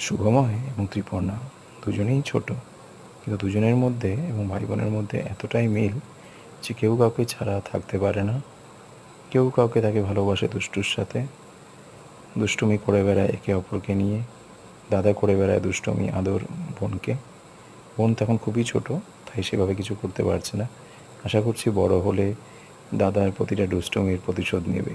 শুভময় এবং ত্রিপর্ণা দুজনেই ছোট, কিন্তু দুজনের মধ্যে এবং ভাই বোনের মধ্যে এতটাই মিল যে কেউ কাউকে ছাড়া থাকতে পারে না। কেউ কাউকে তাকে ভালোবাসে দুষ্টুর সাথে, দুষ্টুমি করে বেড়ায় একে অপরকে নিয়ে। দাদা করে বেড়ায় দুষ্টুমি আদর বোনকে। বোন তখন খুবই ছোট, তাই সেভাবে কিছু করতে পারছে না। আশা করছি বড় হলে দাদার প্রতিটা দুষ্টুমির প্রতিশোধ নেবে।